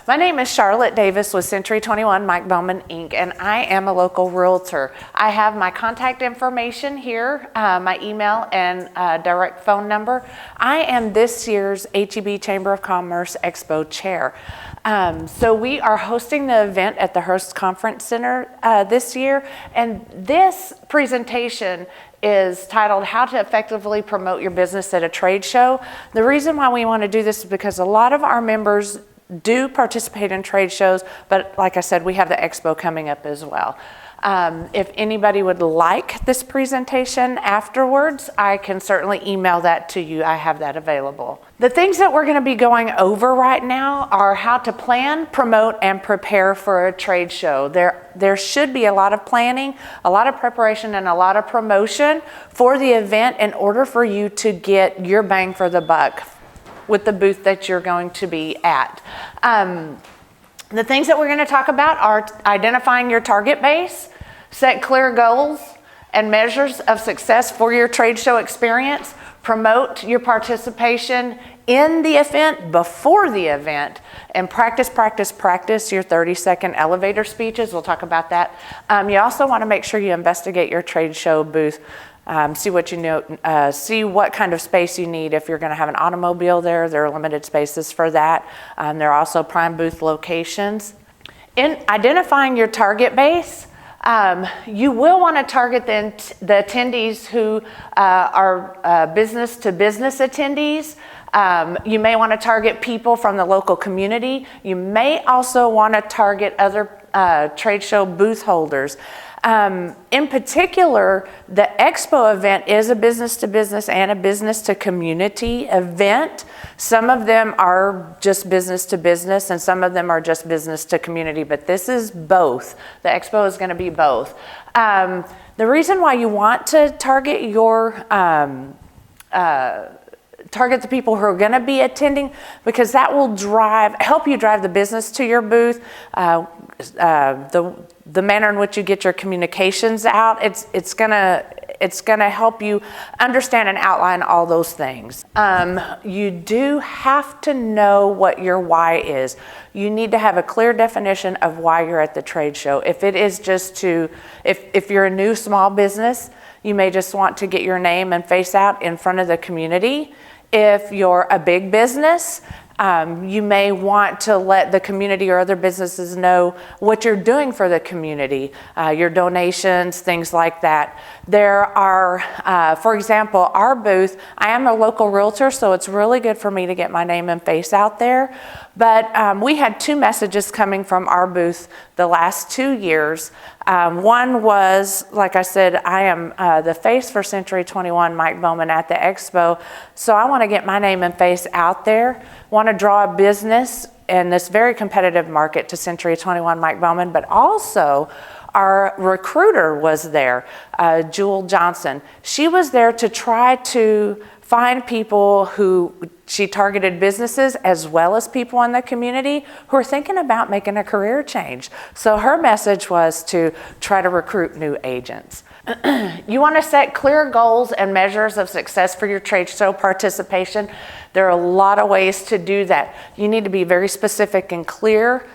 My name is Charlotte Davis with Century 21 Mike Bowman Inc. and I am a local realtor. I have my contact information here, my email and direct phone number. I am this year's HEB Chamber of Commerce Expo Chair. So we are hosting the event at the Hurst Conference Center this year, and this presentation is titled How to Effectively Promote Your Business at a Trade Show. The reason why we want to do this is because a lot of our members do participate in trade shows, but like I said, we have the expo coming up as well. If anybody would like this presentation afterwards, I can certainly email that to you. I have that available. The things that we're going to be going over right now are how to plan, promote, and prepare for a trade show. There should be a lot of planning, a lot of preparation, and a lot of promotion for the event in order for you to get your bang for the buck with the booth that you're going to be at. The things that we're going to talk about are identifying your target base, set clear goals and measures of success for your trade show experience, promote your participation in the event, before the event, and practice your 30-second elevator speeches. We'll talk about that. You also want to make sure you investigate your trade show booth. See what you know, see what kind of space you need. If you're going to have an automobile there are limited spaces for that. There are also prime booth locations. In identifying your target base, you will want to target the attendees who are business-to-business attendees. You may want to target people from the local community. You may also want to target other trade show booth holders. In particular, the expo event is a business-to-business and a business-to-community event. Some of them are just business-to-business and some of them are just business-to-community, but this is both. The expo is going to be both. The reason why you want to target target the people who are going to be attending, because that will help you drive the business to your booth. The manner in which you get your communications out, it's gonna help you understand and outline all those things. You do have to know what your why is. You need to have a clear definition of why you're at the trade show. If it is just if you're a new small business, you may just want to get your name and face out in front of the community. If you're a big business, you may want to let the community or other businesses know what you're doing for the community, your donations, things like that. There are, for example, our booth, I am a local realtor, so it's really good for me to get my name and face out there. But we had two messages coming from our booth the last 2 years. One was, like I said, I am the face for Century 21 Mike Bowman at the expo, so I want to get my name and face out there, want to draw a business in this very competitive market to Century 21 Mike Bowman, but also our recruiter was there, Jewel Johnson. She was there to try to find people who she targeted businesses as well as people in the community who are thinking about making a career change. So her message was to try to recruit new agents. You want to set clear goals and measures of success for your trade show participation. There are a lot of ways to do that. You need to be very specific and clear.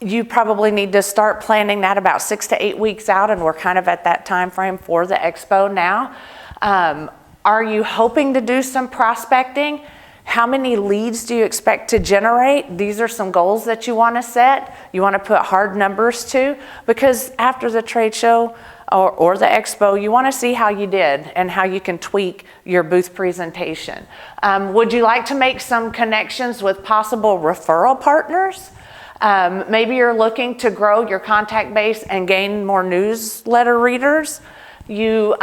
You probably need to start planning that about 6 to 8 weeks out, and we're kind of at that time frame for the expo now. Are you hoping to do some prospecting? How many leads do you expect to generate? These are some goals that you want to set. You want to put hard numbers to, because after the trade show or the expo, you want to see how you did and how you can tweak your booth presentation. Would you like to make some connections with possible referral partners? Maybe you're looking to grow your contact base and gain more newsletter readers. You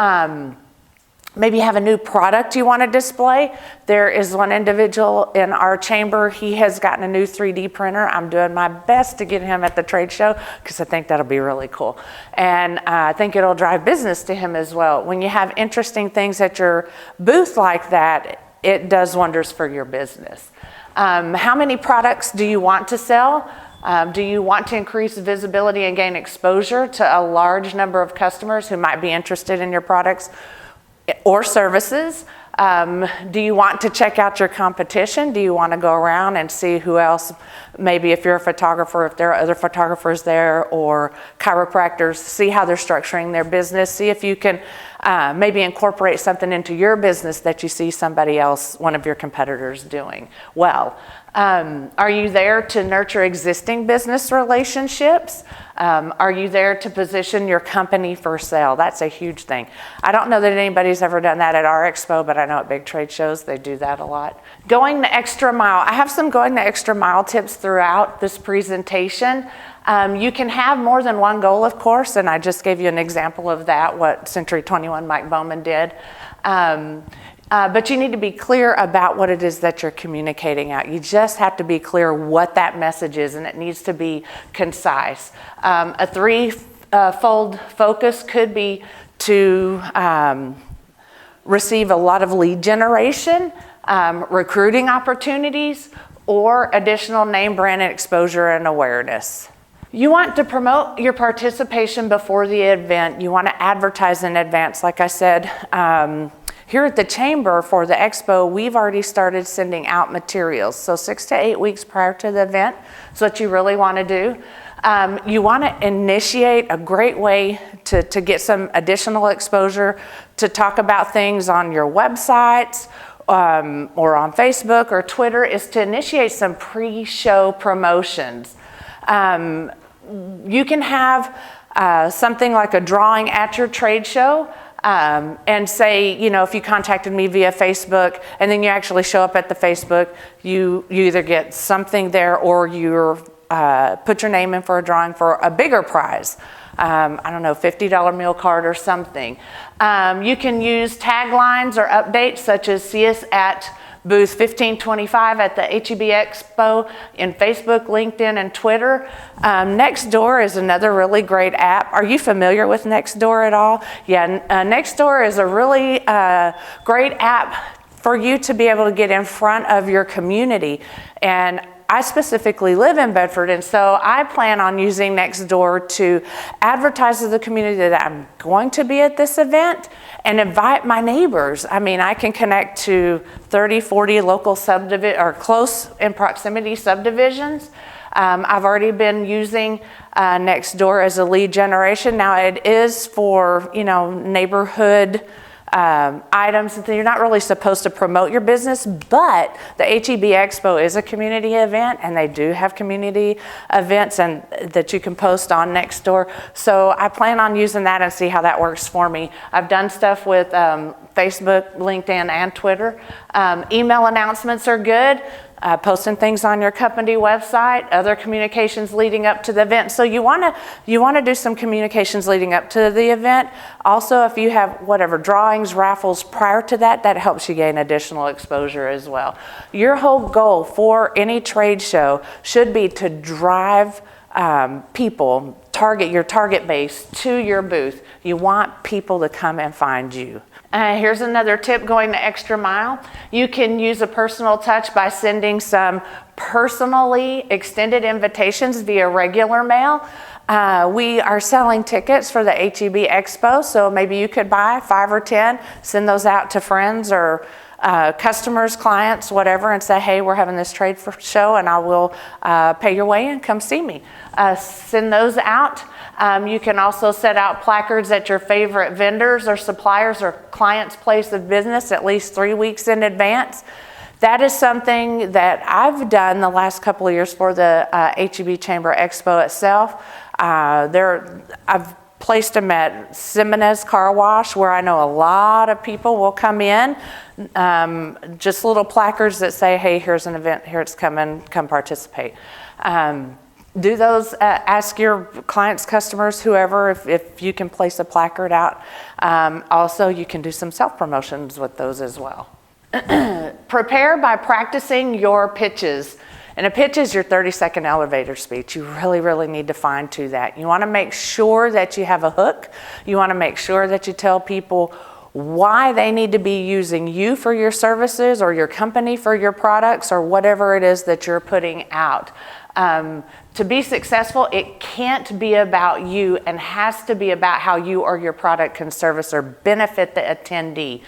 maybe have a new product you want to display. There is one individual in our chamber, he has gotten a new 3D printer. I'm doing my best to get him at the trade show because I think that'll be really cool. And I think it'll drive business to him as well. When you have interesting things at your booth like that, it does wonders for your business. How many products do you want to sell? Do you want to increase visibility and gain exposure to a large number of customers who might be interested in your products or services? Do you want to check out your competition? Do you want to go around and see who else, maybe if you're a photographer, if there are other photographers there, or chiropractors, see how they're structuring their business, see if you can maybe incorporate something into your business that you see somebody else, one of your competitors, doing well. Are you there to nurture existing business relationships? Are you there to position your company for sale? That's a huge thing. I don't know that anybody's ever done that at our expo, but I know at big trade shows they do that a lot. Going the extra mile. I have some going the extra mile tips throughout this presentation. You can have more than one goal, of course, and I just gave you an example of that, what Century 21 Mike Bowman did. But you need to be clear about what it is that you're communicating out. You just have to be clear what that message is, and it needs to be concise. A threefold focus could be to receive a lot of lead generation, recruiting opportunities, or additional name, brand, and exposure and awareness. You want to promote your participation before the event. You want to advertise in advance. Like I said, here at the Chamber for the Expo, we've already started sending out materials. So 6 to 8 weeks prior to the event is what you really want to do. You want to initiate a great way to get some additional exposure, to talk about things on your websites or on Facebook or Twitter, is to initiate some pre-show promotions. You can have something like a drawing at your trade show. And say, you know, if you contacted me via Facebook and then you actually show up at the Facebook, you either get something there or you put your name in for a drawing for a bigger prize. I don't know, $50 meal card or something. You can use taglines or updates such as "See us at booth 1525 at the HEB Expo" in Facebook, LinkedIn, and Twitter. Nextdoor is another really great app. Are you familiar with Nextdoor at all? Yeah, Nextdoor is a really great app for you to be able to get in front of your community. And I specifically live in Bedford, and so I plan on using Nextdoor to advertise to the community that I'm going to be at this event and invite my neighbors. I mean, I can connect to 30, 40 local subdivisions or close in proximity subdivisions. I've already been using Nextdoor as a lead generation. Now it is for, you know, neighborhood items. You're not really supposed to promote your business, but the HEB Expo is a community event, and they do have community events and that you can post on Nextdoor. So I plan on using that and see how that works for me. I've done stuff with Facebook, LinkedIn, and Twitter. Email announcements are good. Posting things on your company website, other communications leading up to the event. So you want to do some communications leading up to the event. Also, if you have whatever drawings, raffles prior to that, that helps you gain additional exposure as well. Your whole goal for any trade show should be to drive people, your target base to your booth. You want people to come and find you. Here's another tip going the extra mile. You can use a personal touch by sending some personally extended invitations via regular mail. We are selling tickets for the HEB Expo, so maybe you could buy 5 or 10, send those out to friends or customers, clients, whatever, and say, hey, we're having this trade show and I will pay your way in, come see me. Send those out. You can also set out placards at your favorite vendors or suppliers or clients' place of business at least 3 weeks in advance. That is something that I've done the last couple of years for the HEB Chamber Expo itself. I've placed them at Simonez Car Wash, where I know a lot of people will come in. Just little placards that say, hey, here's an event, here it's coming, come participate. Do those, ask your clients, customers, whoever, if you can place a placard out. Also, you can do some self-promotions with those as well. Prepare by practicing your pitches. And a pitch is your 30-second elevator speech. You really, really need to fine tune that. You want to make sure that you have a hook. You want to make sure that you tell people why they need to be using you for your services or your company for your products or whatever it is that you're putting out. To be successful, it can't be about you and has to be about how you or your product can service or benefit the attendee.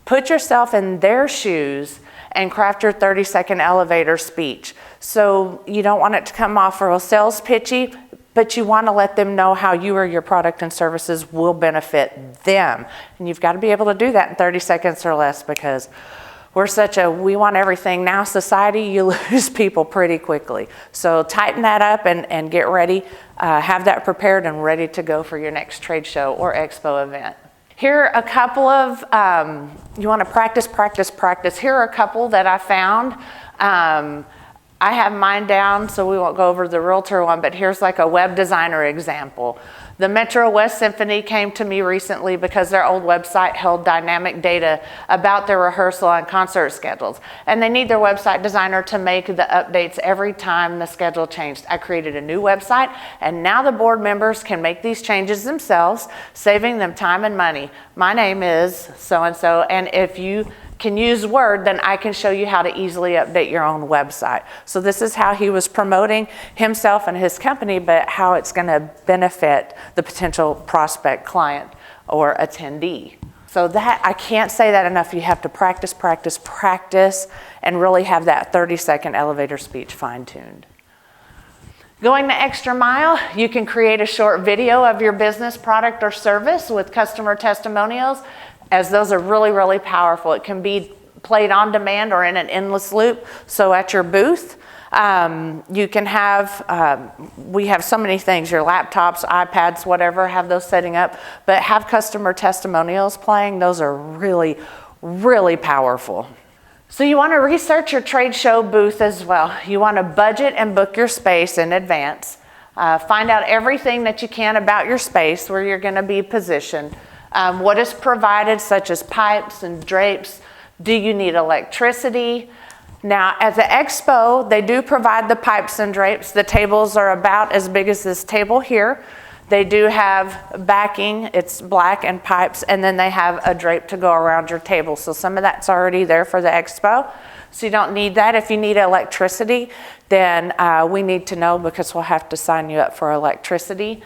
Put yourself in their shoes and craft your 30-second elevator speech. So you don't want it to come off real sales pitchy, but you want to let them know how you or your product and services will benefit them. And you've got to be able to do that in 30 seconds or less, because we're such a we want everything now society, you lose people pretty quickly. So tighten that up and get ready. Have that prepared and ready to go for your next trade show or expo event. Here are a couple of, you want to practice. Here are a couple that I found. I have mine down, so we won't go over the realtor one, but here's like a web designer example. The Metro West Symphony came to me recently because their old website held dynamic data about their rehearsal and concert schedules. And they need their website designer to make the updates every time the schedule changed. I created a new website, and now the board members can make these changes themselves, saving them time and money. My name is so-and-so, and if you can use Word, then I can show you how to easily update your own website. So this is how he was promoting himself and his company, but how it's going to benefit the potential prospect, client, or attendee. So that, I can't say that enough. You have to practice, and really have that 30-second elevator speech fine-tuned. Going the extra mile, you can create a short video of your business, product, or service with customer testimonials, as those are really powerful. It can be played on demand or in an endless loop. So at your booth, you can have, we have so many things, your laptops, iPads, whatever, have those setting up, but have customer testimonials playing. Those are really powerful. So you want to research your trade show booth as well. You want to budget and book your space in advance. Find out everything that you can about your space, where you're going to be positioned. What is provided, such as pipes and drapes. Do you need electricity? Now, at the expo, they do provide the pipes and drapes. The tables are about as big as this table here. They do have backing, it's black, and pipes, and then they have a drape to go around your table. So some of that's already there for the expo. So you don't need that. If you need electricity, then we need to know, because we'll have to sign you up for electricity.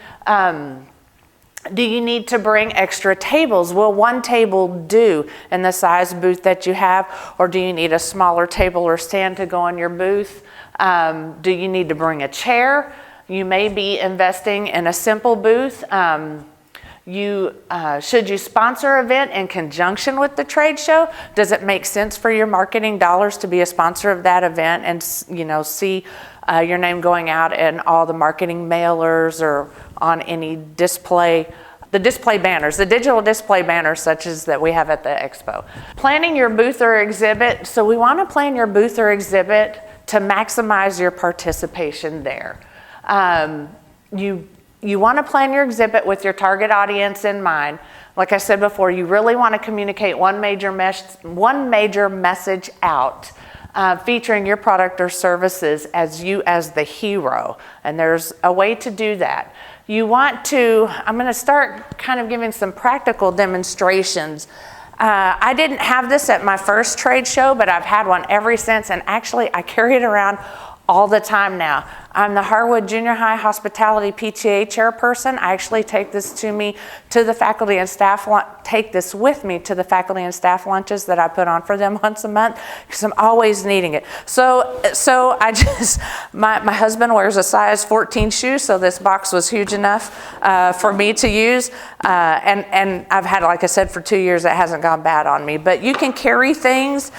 Do you need to bring extra tables? Will one table do in the size booth that you have, or do you need a smaller table or stand to go in your booth? Do you need to bring a chair? You may be investing in a simple booth. Should you sponsor an event in conjunction with the trade show? Does it make sense for your marketing dollars to be a sponsor of that event and see your name going out in all the marketing mailers or on any display, the display banners, the digital display banners such as that we have at the expo. Planning your booth or exhibit. So we want to plan your booth or exhibit to maximize your participation there. You want to plan your exhibit with your target audience in mind. Like I said before, you really want to communicate one major message out, featuring your product or services as you as the hero. And there's a way to do that. You want to, I'm going to start kind of giving some practical demonstrations. I didn't have this at my first trade show, but I've had one ever since, and actually I carry it around all the time now. I'm the Harwood Junior High Hospitality PTA chairperson. I actually take this to the faculty and staff, take this with me to the faculty and staff lunches that I put on for them once a month, because I'm always needing it. So I just, my husband wears a size 14 shoe, so this box was huge enough for me to use. And I've had, like I said, for 2 years, it hasn't gone bad on me. But you can carry things,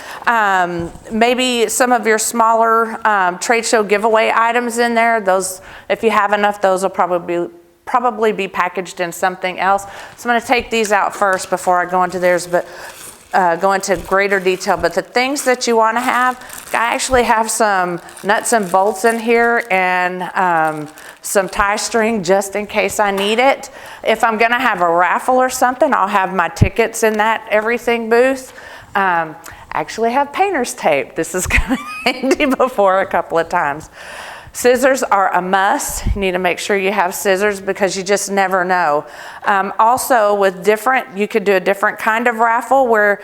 maybe some of your smaller trade show giveaway items in there. Those, if you have enough, those will probably be packaged in something else. So I'm going to take these out first before I go into theirs, but go into greater detail. But the things that you want to have, I actually have some nuts and bolts in here and some tie string just in case I need it. If I'm going to have a raffle or something, I'll have my tickets in that everything booth. Actually have painter's tape. This has come in handy before a couple of times. Scissors are a must. You need to make sure you have scissors because you just never know. Also with you could do a different kind of raffle where,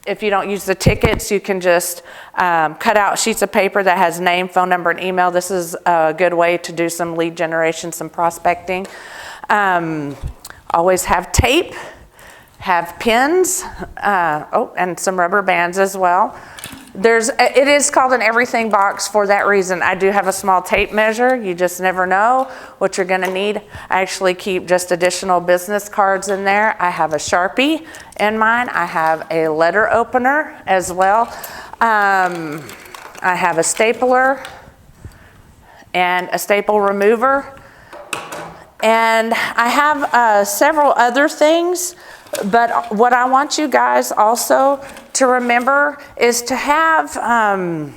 if you don't use the tickets, you can just cut out sheets of paper that has name, phone number, and email. This is a good way to do some lead generation, some prospecting. Always have tape. have pins, and some rubber bands as well. It is called an everything box for that reason. I do have a small tape measure. You just never know what you're gonna need. I actually keep just additional business cards in there. I have a Sharpie in mine. I have a letter opener as well. I have a stapler and a staple remover. And I have several other things, but what I want you guys also to remember is to have, I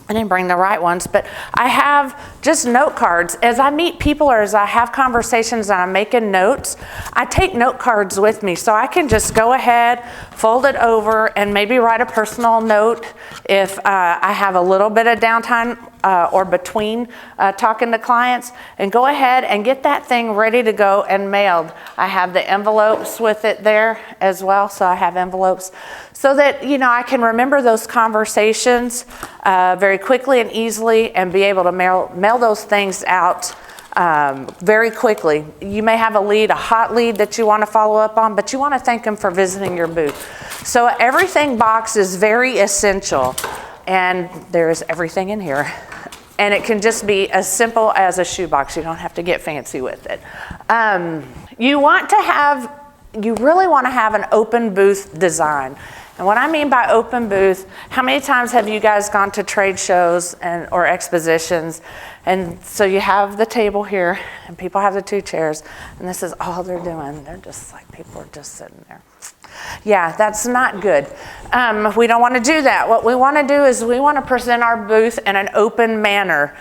didn't bring the right ones, but I have just note cards. As I meet people or as I have conversations and I'm making notes, I take note cards with me so I can just go ahead, fold it over, and maybe write a personal note if I have a little bit of downtime or between talking to clients, and go ahead and get that thing ready to go and mailed. I have the envelopes with it there as well, so I have envelopes so that, you know, I can remember those conversations very quickly and easily and be able to mail those things out very quickly. You may have a hot lead that you want to follow up on, but you want to thank them for visiting your booth. So everything box is very essential, and there's everything in here. And it can just be as simple as a shoebox. You don't have to get fancy with it. You really want to have an open booth design. And what I mean by open booth, how many times have you guys gone to trade shows or expositions, and so you have the table here and people have the 2 chairs, and this is all they're doing. They're just like, people are just sitting there. Yeah, that's not good. We don't want to do that. What we want to do is we want to present our booth in an open manner.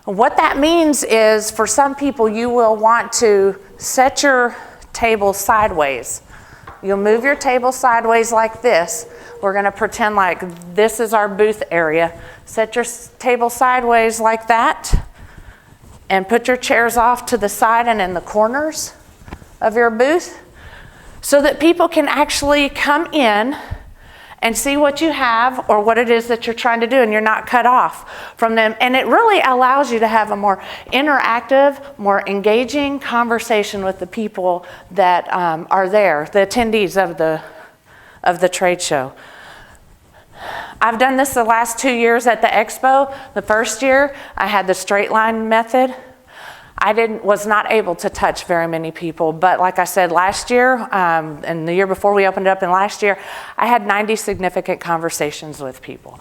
What that means is, for some people, you will want to set your table sideways. You'll move your table sideways like this. We're going to pretend like this is our booth area. Set your table sideways like that, and put your chairs off to the side and in the corners of your booth, so that people can actually come in and see what you have or what it is that you're trying to do, and you're not cut off from them. And it really allows you to have a more interactive, more engaging conversation with the people that are there, the attendees of the trade show. I've done this the last 2 years at the expo. The first year, I had the straight line method. Was not able to touch very many people, but like I said, last year, and the year before we opened it up, and last year, I had 90 significant conversations with people.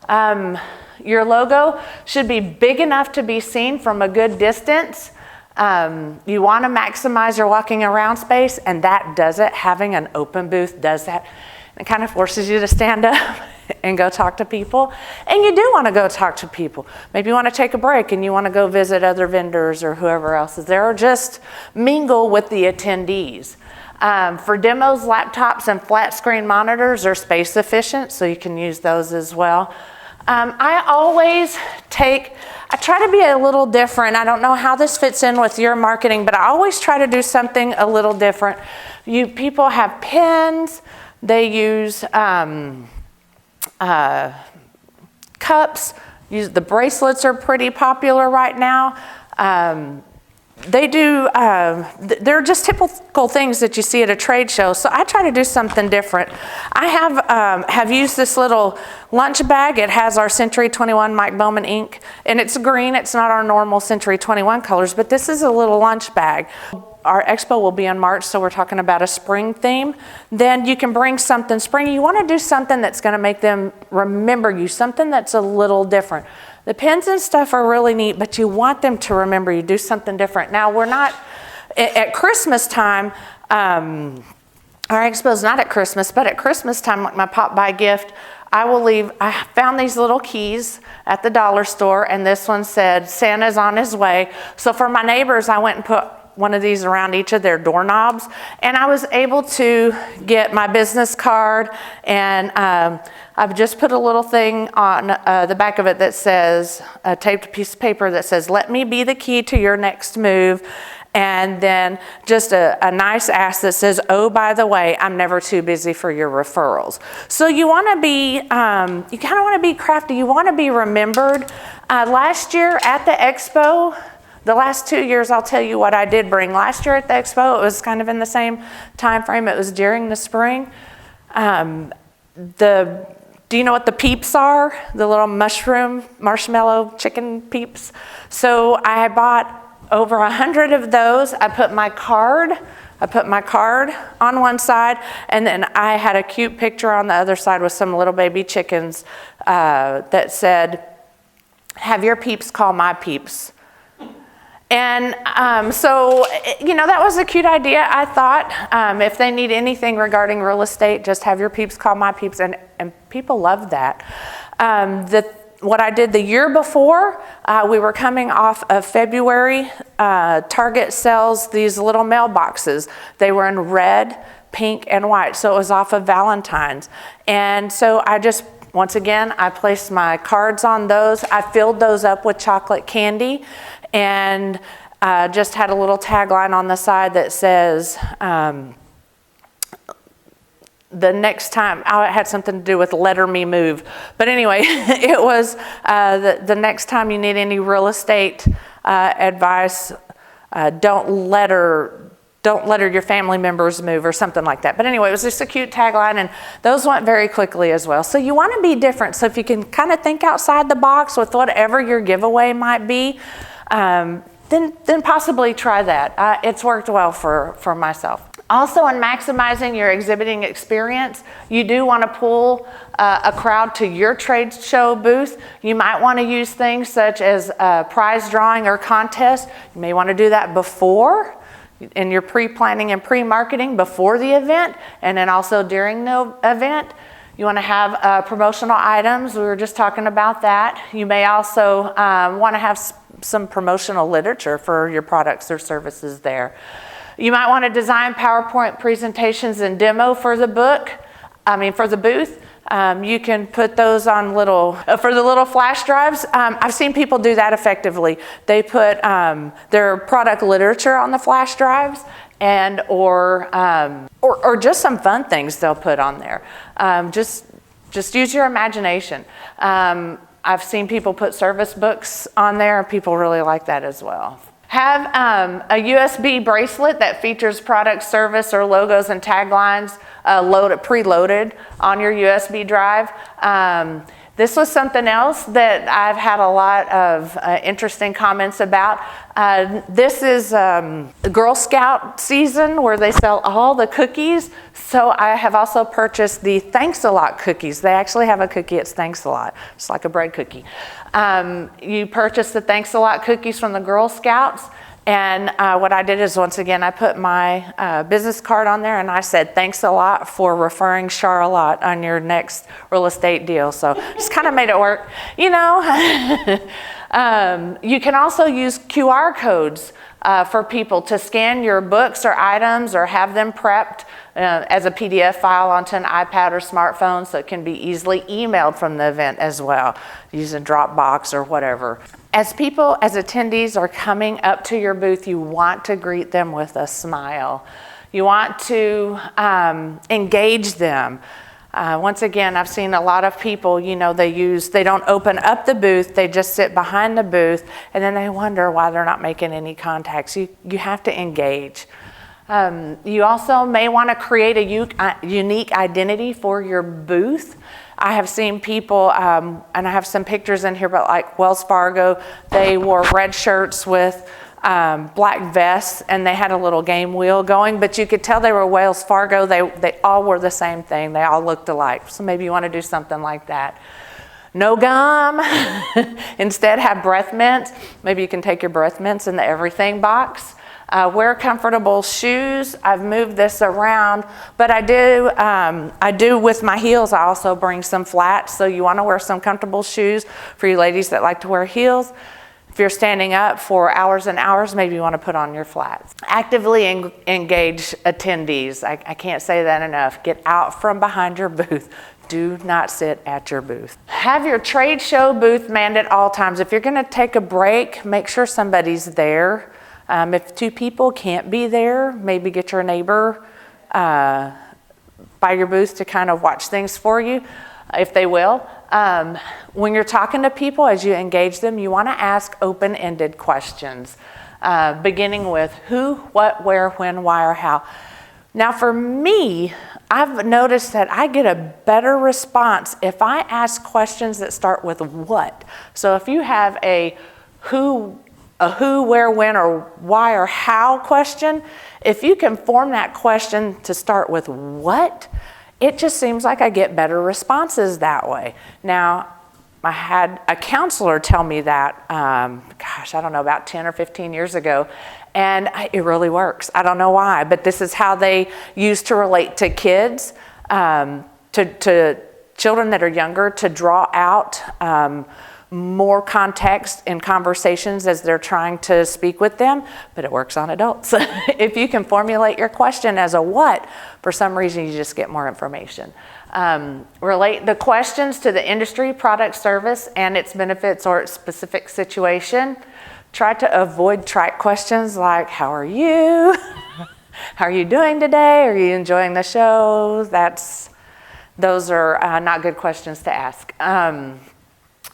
Your logo should be big enough to be seen from a good distance. You want to maximize your walking around space, and that does it. Having an open booth does that. It kind of forces you to stand up and go talk to people. And you do want to go talk to people. Maybe you want to take a break and you want to go visit other vendors or whoever else is there, or just mingle with the attendees. For demos, laptops and flat screen monitors are space efficient, so you can use those as well. I try to be a little different. I don't know how this fits in with your marketing, but I always try to do something a little different. People have pens. They use cups. The bracelets are pretty popular right now. They're just typical things that you see at a trade show. So I try to do something different. I have used this little lunch bag. It has our Century 21 Mike Bowman ink, and it's green. It's not our normal Century 21 colors, but this is a little lunch bag. Our expo will be in March, so we're talking about a spring theme. Then you can bring something springy. You want to do something that's going to make them remember you, something that's a little different. The pens and stuff are really neat, but you want them to remember you. Do something different. Now, we're not, at Christmas time, our expo is not at Christmas, but at Christmas time, like my pop-by gift, I found these little keys at the dollar store, and this one said, Santa's on his way. So for my neighbors, I went and put one of these around each of their doorknobs, and I was able to get my business card, and I've just put a little thing on the back of it that says, a taped piece of paper that says, let me be the key to your next move, and then just a nice ask that says, oh, by the way, I'm never too busy for your referrals. So you want to be, you kind of want to be crafty. You want to be remembered. Last year at the expo, The last 2 years, I'll tell you what I did bring. Last year at the expo, it was kind of in the same time frame. It was during the spring. Do you know what the peeps are? The little marshmallow chicken peeps. So I bought over 100 of those. I put my card on one side, and then I had a cute picture on the other side with some little baby chickens that said, "Have your peeps call my peeps." And so, that was a cute idea. I thought if they need anything regarding real estate, just have your peeps call my peeps, and people loved that. What I did the year before, we were coming off of February. Target sells these little mailboxes. They were in red, pink, and white, so it was off of Valentine's. And so once again, I placed my cards on those. I filled those up with chocolate candy, and just had a little tagline on the side that says, the next time, it had something to do with "Letter Me Move." But anyway, it was the next time you need any real estate advice, don't letter your family members move, or something like that. But anyway, it was just a cute tagline, and those went very quickly as well. So you want to be different. So if you can kind of think outside the box with whatever your giveaway might be, then possibly try that. It's worked well for myself. Also, in maximizing your exhibiting experience, you do want to pull a crowd to your trade show booth. You might want to use things such as prize drawing or contest. You may want to do that before, in your pre-planning and pre-marketing before the event, and then also during the event. You want to have promotional items. We were just talking about that. You may also want to have some promotional literature for your products or services there. You might want to design PowerPoint presentations and demo for the booth. You can put those on for the little flash drives. I've seen people do that effectively. They put their product literature on the flash drives, or just some fun things they'll put on there. Just use your imagination. I've seen people put service books on there. People really like that as well. Have a USB bracelet that features product, service, or logos and taglines preloaded on your USB drive. This was something else that I've had a lot of interesting comments about. This is Girl Scout season, where they sell all the cookies. So I have also purchased the Thanks a Lot cookies. They actually have a cookie, it's Thanks a Lot. It's like a bread cookie. You purchase the Thanks a Lot cookies from the Girl Scouts. And what I did is, once again, I put my business card on there, and I said, "Thanks a lot for referring Charlotte on your next real estate deal." So just kind of made it work, You can also use QR codes for people to scan your books or items, or have them prepped as a PDF file onto an iPad or smartphone, so it can be easily emailed from the event as well, using Dropbox or whatever. As attendees are coming up to your booth, you want to greet them with a smile. You want to engage them. Once again, I've seen a lot of people, they don't open up the booth, they just sit behind the booth, and then they wonder why they're not making any contacts. You have to engage. You also may want to create a unique identity for your booth. I have seen people, and I have some pictures in here, but like Wells Fargo, they wore red shirts with black vests, and they had a little game wheel going, but you could tell they were Wells Fargo. They all wore the same thing. They all looked alike. So maybe you want to do something like that. No gum. Instead, have breath mints. Maybe you can take your breath mints in the everything box. Wear comfortable shoes. I've moved this around, but I do with my heels. I also bring some flats, so you want to wear some comfortable shoes for you ladies that like to wear heels. If you're standing up for hours and hours, maybe you want to put on your flats. Actively engage attendees. I can't say that enough. Get out from behind your booth. Do not sit at your booth. Have your trade show booth manned at all times. If you're going to take a break, make sure somebody's there. If two people can't be there, maybe get your neighbor by your booth to kind of watch things for you, if they will. When you're talking to people, as you engage them, you want to ask open-ended questions, beginning with who, what, where, when, why, or how. Now for me, I've noticed that I get a better response if I ask questions that start with what. So if you have a who, where, when, or why, or how question, if you can form that question to start with what, it just seems like I get better responses that way. Now, I had a counselor tell me that, I don't know, about 10 or 15 years ago, and it really works. I don't know why, but this is how they use to relate to kids, to children that are younger, to draw out more context in conversations as they're trying to speak with them, but it works on adults. If you can formulate your question as a what, for some reason you just get more information. Relate the questions to the industry, product, service, and its benefits or its specific situation. Try to avoid trite questions like, how are you? How are you doing today? Are you enjoying the show? Those are not good questions to ask.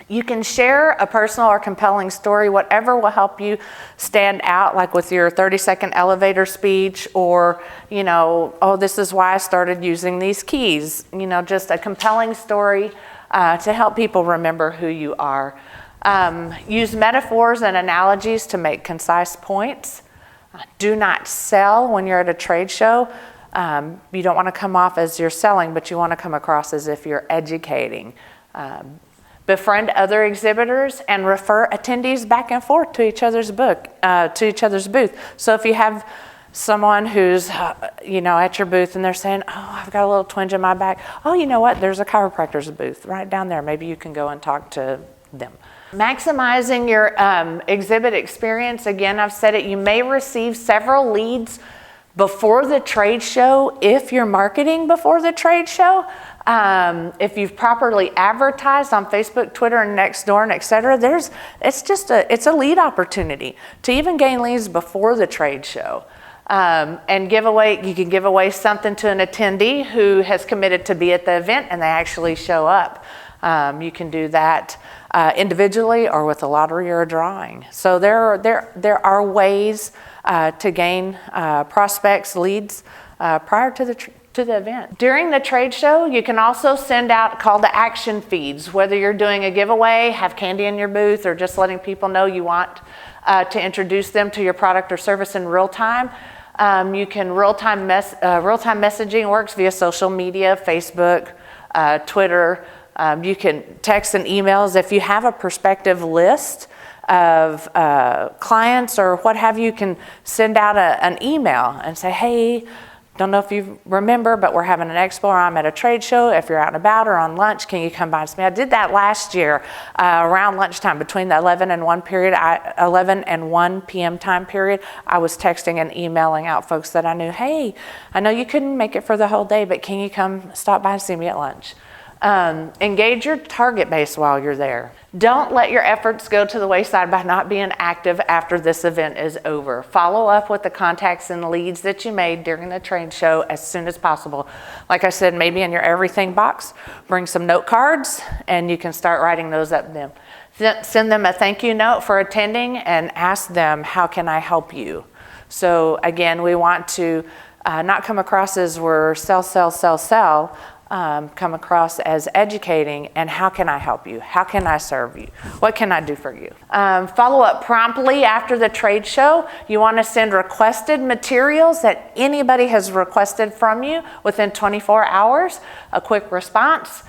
You can share a personal or compelling story, whatever will help you stand out, like with your 30-second elevator speech, or, oh, this is why I started using these keys. Just a compelling story to help people remember who you are. Use metaphors and analogies to make concise points. Do not sell when you're at a trade show. You don't want to come off as you're selling, but you want to come across as if you're educating. Befriend other exhibitors and refer attendees back and forth to each other's booth. So if you have someone who's, at your booth and they're saying, oh, I've got a little twinge in my back. Oh, you know what? There's a chiropractor's booth right down there. Maybe you can go and talk to them. Maximizing your exhibit experience. Again, I've said it, you may receive several leads before the trade show if you're marketing before the trade show. If you've properly advertised on Facebook, Twitter, and Nextdoor, and etc., it's a lead opportunity to even gain leads before the trade show. And you can give away something to an attendee who has committed to be at the event and they actually show up. You can do that individually or with a lottery or a drawing. So there are ways to gain prospects, leads prior to the event. During the trade show, you can also send out call to action feeds, whether you're doing a giveaway, have candy in your booth, or just letting people know you want to introduce them to your product or service in real time. You can real-time messaging works via social media, Facebook, Twitter. You can text and emails. If you have a prospective list of clients or what have you, can send out an email and say, hey, don't know if you remember, but we're having an expo or I'm at a trade show. If you're out and about or on lunch, can you come by and see me? I did that last year around lunchtime between the 11 and 1 p.m. time period. I was texting and emailing out folks that I knew, hey, I know you couldn't make it for the whole day, but can you come stop by and see me at lunch? Engage your target base while you're there. Don't let your efforts go to the wayside by not being active after this event is over. Follow up with the contacts and leads that you made during the trade show as soon as possible. Like I said, maybe in your everything box, bring some note cards and you can start writing those up them. Send them a thank you note for attending and ask them, how can I help you? So again, we want to not come across as we're sell, come across as educating and how can I help you? How can I serve you? What can I do for you? Follow up promptly after the trade show. You want to send requested materials that anybody has requested from you within 24 hours. A quick response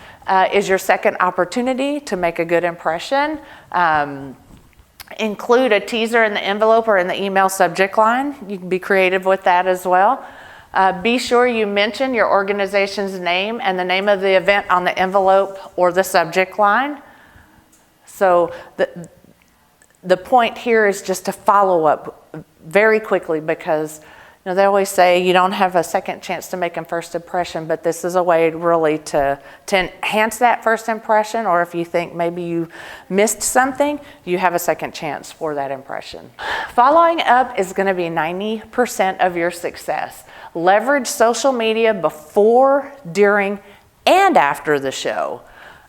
is your second opportunity to make a good impression. Include a teaser in the envelope or in the email subject line. You can be creative with that as well. Be sure you mention your organization's name and the name of the event on the envelope or the subject line. So the point here is just to follow up very quickly because they always say you don't have a second chance to make a first impression, but this is a way really to enhance that first impression, or if you think maybe you missed something, you have a second chance for that impression. Following up is going to be 90% of your success. Leverage social media before, during, and after the show.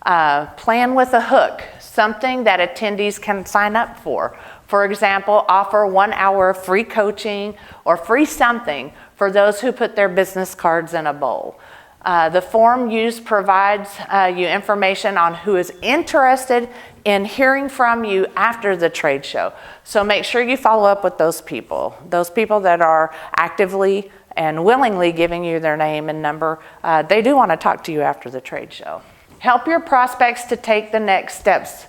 Plan with a hook, something that attendees can sign up for. For example, offer 1 hour of free coaching or free something for those who put their business cards in a bowl. The form used provides you information on who is interested in hearing from you after the trade show. So make sure you follow up with those people that are actively and willingly giving you their name and number. They do want to talk to you after the trade show. Help your prospects to take the next steps.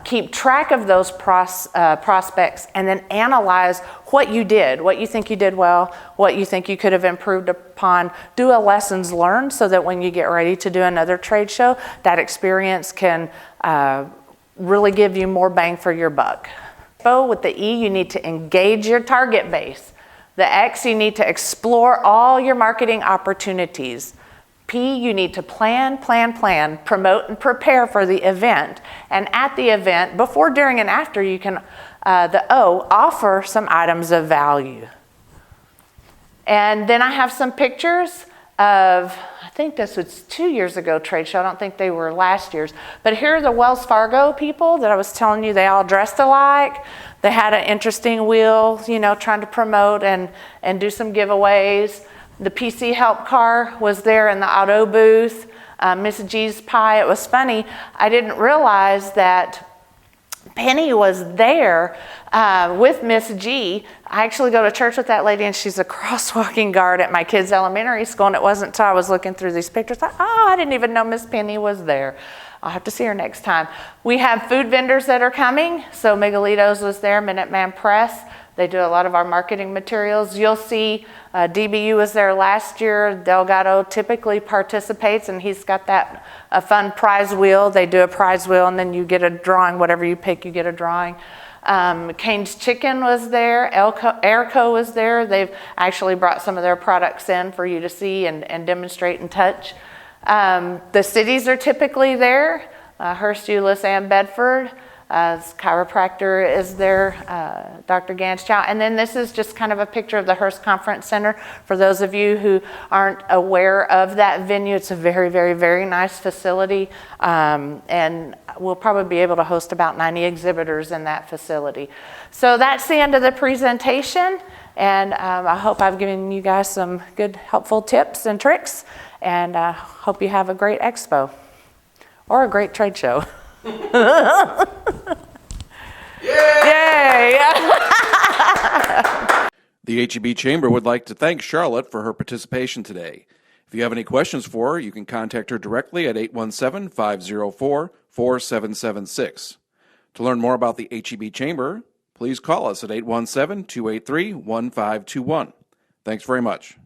Keep track of those prospects and then analyze what you did, what you think you did well, what you think you could have improved upon. Do a lessons learned so that when you get ready to do another trade show, that experience can really give you more bang for your buck. With the E, you need to engage your target base. The X, you need to explore all your marketing opportunities. P, you need to plan, promote, and prepare for the event. And at the event, before, during, and after, you can, the O, offer some items of value. And then I have some pictures of, I think this was 2 years ago trade show. I don't think they were last year's. But here are the Wells Fargo people that I was telling you, they all dressed alike. They had an interesting wheel, trying to promote and do some giveaways. The PC Help car was there in the auto booth. Miss G's Pie. It was funny. I didn't realize that Penny was there with Miss G. I actually go to church with that lady, and she's a crosswalking guard at my kids' elementary school, and it wasn't until I was looking through these pictures, I didn't even know Miss Penny was there. I'll have to see her next time. We have food vendors that are coming. So Miguelito's was there, Minuteman Press. They do a lot of our marketing materials. You'll see DBU was there last year. Delgado typically participates, and he's got that a fun prize wheel. They do a prize wheel, and then you get a drawing. Whatever you pick, you get a drawing. Cane's Chicken was there. Airco was there. They've actually brought some of their products in for you to see and demonstrate and touch. The cities are typically there. Hurst-Euless-Bedford. Chiropractor is there, Dr. Gans Chow. And then this is just kind of a picture of the Hurst Conference Center. For those of you who aren't aware of that venue, it's a very, very, very nice facility. And we'll probably be able to host about 90 exhibitors in that facility. So that's the end of the presentation. And I hope I've given you guys some good, helpful tips and tricks. And I hope you have a great expo or a great trade show. Yay! The HEB Chamber would like to thank Charlotte for her participation today. If you have any questions for her, you can contact her directly at 817-504-4776. To learn more about the HEB Chamber, please call us at 817-283-1521. Thanks very much.